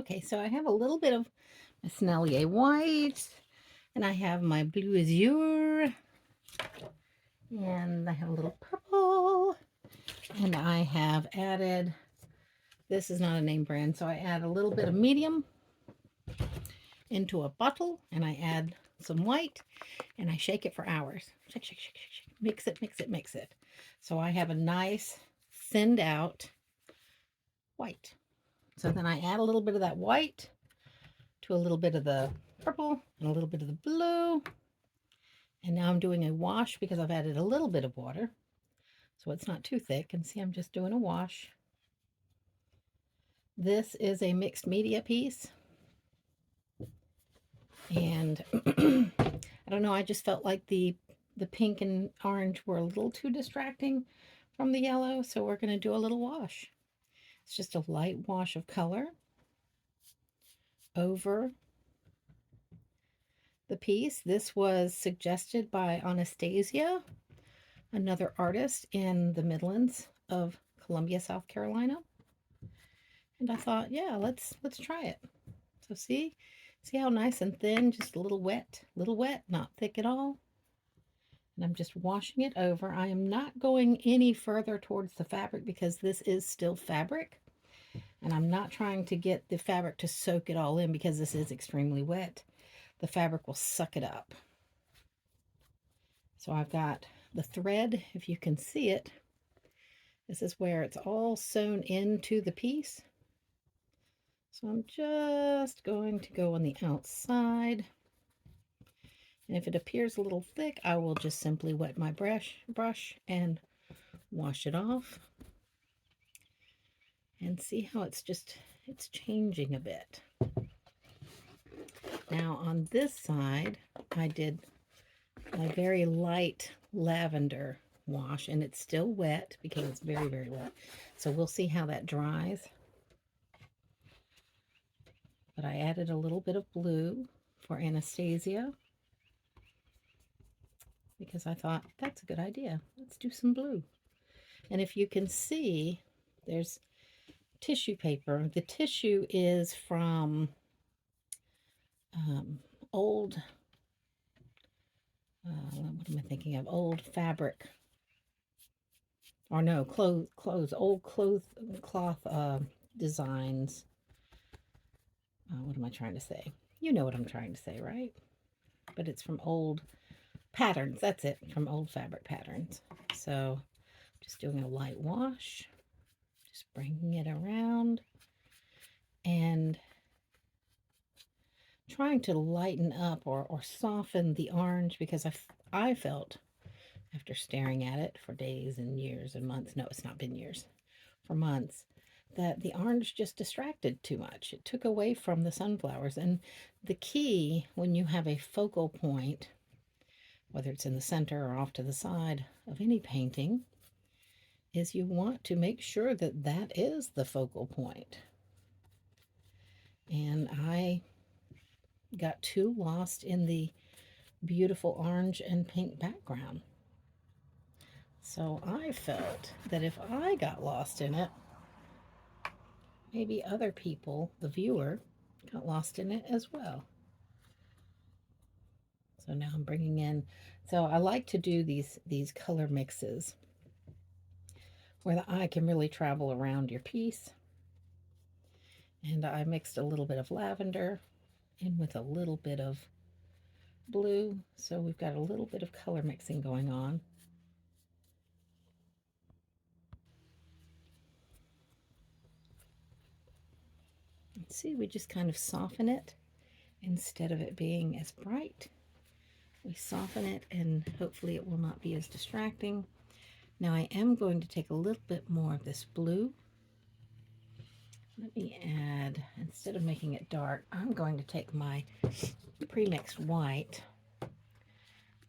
Okay, so I have a little bit of my Sennelier white, and I have my blue azure, and I have a little purple, and I have added, this is not a name brand, so I add a little bit of medium into a bottle, and I add some white, and I shake it for hours. Shake, shake, shake, shake, shake. Mix it, mix it, mix it. So I have a nice thinned out white. So then I add a little bit of that white to a little bit of the purple and a little bit of the blue. And now I'm doing a wash because I've added a little bit of water. So it's not too thick. And see, I'm just doing a wash. This is a mixed media piece. And I don't know, I just felt like the pink and orange were a little too distracting from the yellow. So we're going to do a little wash. It's just a light wash of color over the piece. This was suggested by Anastasia, another artist in the Midlands of Columbia, South Carolina. And I thought, yeah, let's try it. So see how nice and thin, just a little wet, not thick at all. And I'm just washing it over. I am not going any further towards the fabric because this is still fabric. And I'm not trying to get the fabric to soak it all in because this is extremely wet. The fabric will suck it up. So I've got the thread, if you can see it. This is where it's all sewn into the piece. So I'm just going to go on the outside. And if it appears a little thick, I will just simply wet my brush and wash it off. And see how it's changing a bit. Now on this side, I did my very light lavender wash, and it's still wet because it's very, very wet. So we'll see how that dries. But I added a little bit of blue for Anastasia because I thought that's a good idea. Let's do some blue. And if you can see, there's tissue paper. The tissue is from old, what am I thinking of? Old fabric. Or no, old cloth designs. What am I trying to say? You know what I'm trying to say, right? But it's from old patterns. That's it, from old fabric patterns. So just doing a light wash, just bringing it around and trying to lighten up or soften the orange because I felt after staring at it for days and years and months, no, it's not been years, for months, that the orange just distracted too much. It took away from the sunflowers. And the key when you have a focal point, whether it's in the center or off to the side of any painting, is you want to make sure that that is the focal point. And I got too lost in the beautiful orange and pink background. So I felt that if I got lost in it, maybe other people, the viewer, got lost in it as well. So now I'm bringing in, so I like to do these color mixes where the eye can really travel around your piece. And I mixed a little bit of lavender in with a little bit of blue. So we've got a little bit of color mixing going on. And see, we just kind of soften it instead of it being as bright. We soften it and hopefully it will not be as distracting. Now I am going to take a little bit more of this blue. Let me add, instead of making it dark, I'm going to take my pre-mixed white,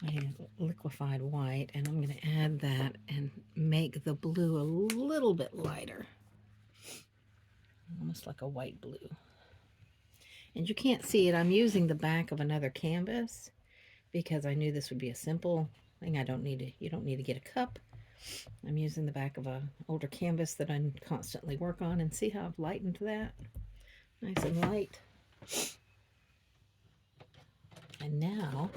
my liquefied white, and I'm going to add that and make the blue a little bit lighter. Almost like a white blue. And you can't see it. I'm using the back of another canvas because I knew this would be a simple thing. You don't need to get a cup. I'm using the back of an older canvas that I constantly work on, and see how I've lightened that? nice and light. And now,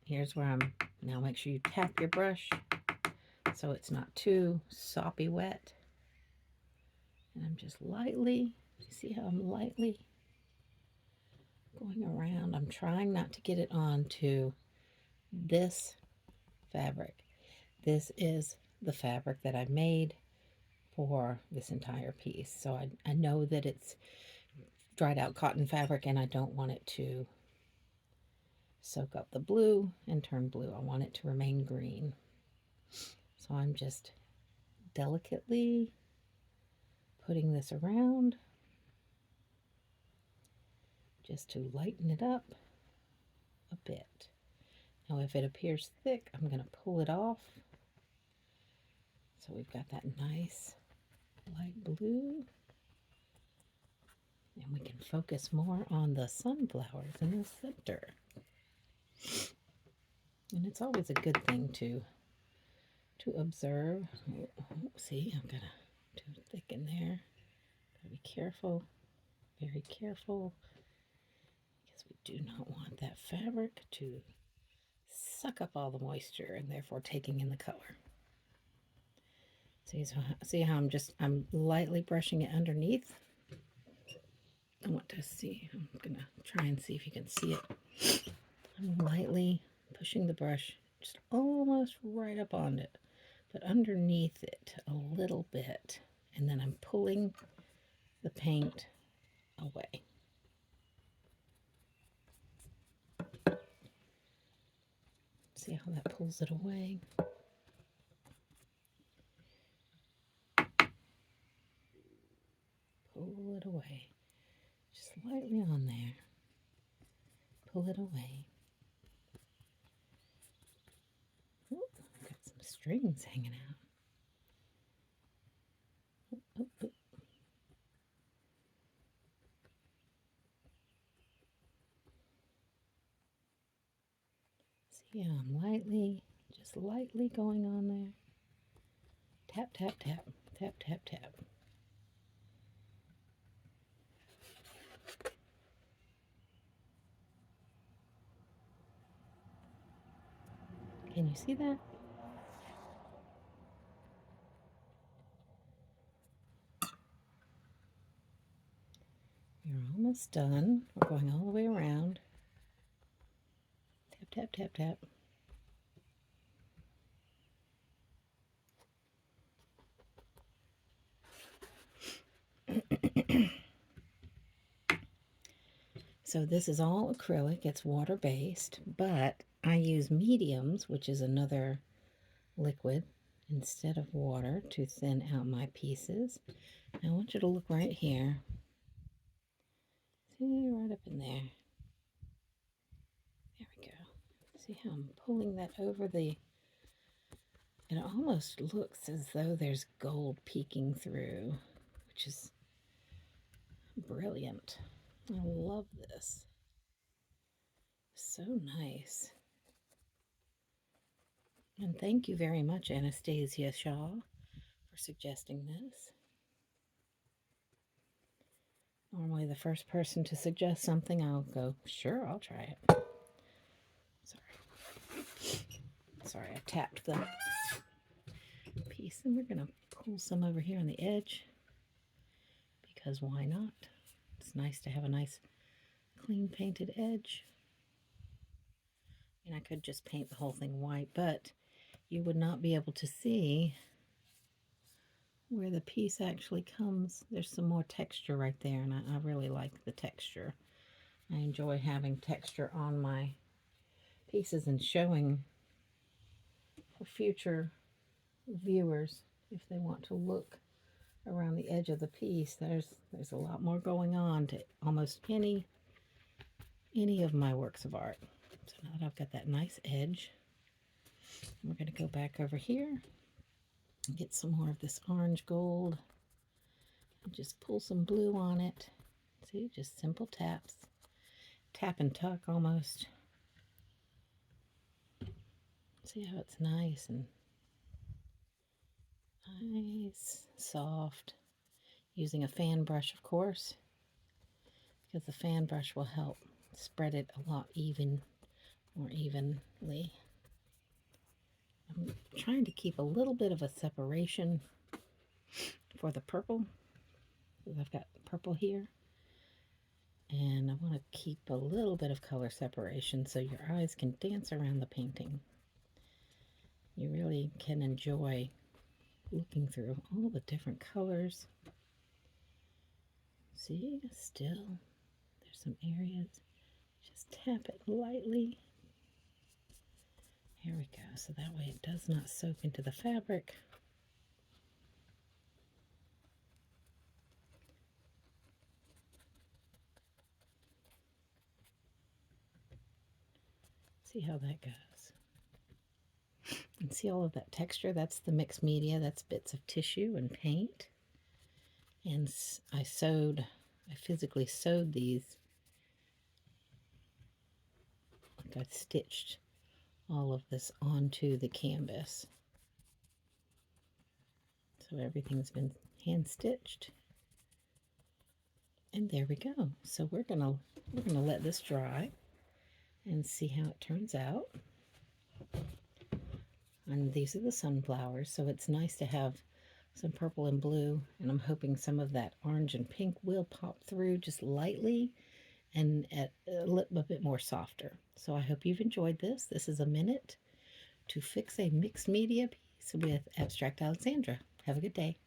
here's where now make sure you tap your brush so it's not too soppy wet. And I'm just lightly, you see how I'm lightly going around. I'm trying not to get it onto this fabric. This is the fabric that I made for this entire piece. So I know that it's dried out cotton fabric and I don't want it to soak up the blue and turn blue. I want it to remain green. So I'm just delicately putting this around just to lighten it up a bit. Now if it appears thick, I'm going to pull it off. So we've got that nice light blue. And we can focus more on the sunflowers in the center. And it's always a good thing to observe. See, I'm gonna too thick in there. Gotta be careful, very careful, because we do not want that fabric to suck up all the moisture and therefore taking in the color. See how I'm lightly brushing it underneath. I want to see. I'm gonna try and see if you can see it. I'm lightly pushing the brush just almost right up on it, but underneath it a little bit, and then I'm pulling the paint away. See how that pulls it away? Pull it away. Just lightly on there. Pull it away. Ooh, I've got some strings hanging out. Ooh, ooh, ooh. See how I'm lightly, just lightly going on there. Tap, tap, tap, tap, tap, tap. Can you see that? You're almost done. We're going all the way around. Tap, tap, tap, tap. So this is all acrylic. It's water-based, but I use mediums, which is another liquid, instead of water to thin out my pieces. I want you to look right here. See, right up in there. There we go. See how I'm pulling that over the... It almost looks as though there's gold peeking through, which is brilliant. I love this. So nice. And thank you very much, Anastasia Shaw, for suggesting this. Normally the first person to suggest something, I'll go, sure, I'll try it. Sorry, I tapped the piece. And we're going to pull some over here on the edge, because why not? It's nice to have a nice clean painted edge. And I could just paint the whole thing white, but you would not be able to see where the piece actually comes. There's some more texture right there, and I really like the texture. I enjoy having texture on my pieces and showing for future viewers if they want to look around the edge of the piece. There's a lot more going on to almost any of my works of art. So now that I've got that nice edge, we're going to go back over here and get some more of this orange gold and just pull some blue on it. See, just simple taps. Tap and tuck almost. See how it's nice and nice, soft. using a fan brush, of course, because the fan brush will help spread it a lot more evenly. I'm trying to keep a little bit of a separation for the purple, because I've got purple here. And I want to keep a little bit of color separation so your eyes can dance around the painting. You really can enjoy looking through all the different colors. See, still, there's some areas. Just tap it lightly. Here we go, so that way it does not soak into the fabric. See how that goes. And see all of that texture? That's the mixed media. That's bits of tissue and paint. And I physically sewed these. Like I stitched all of this onto the canvas. So everything's been hand stitched. And there we go. So we're gonna let this dry and see how it turns out. And these are the sunflowers, so it's nice to have some purple and blue, and I'm hoping some of that orange and pink will pop through just lightly and a bit more softer. So I hope you've enjoyed this. This is a minute to fix a mixed media piece with Abstract Alexandra. Have a good day.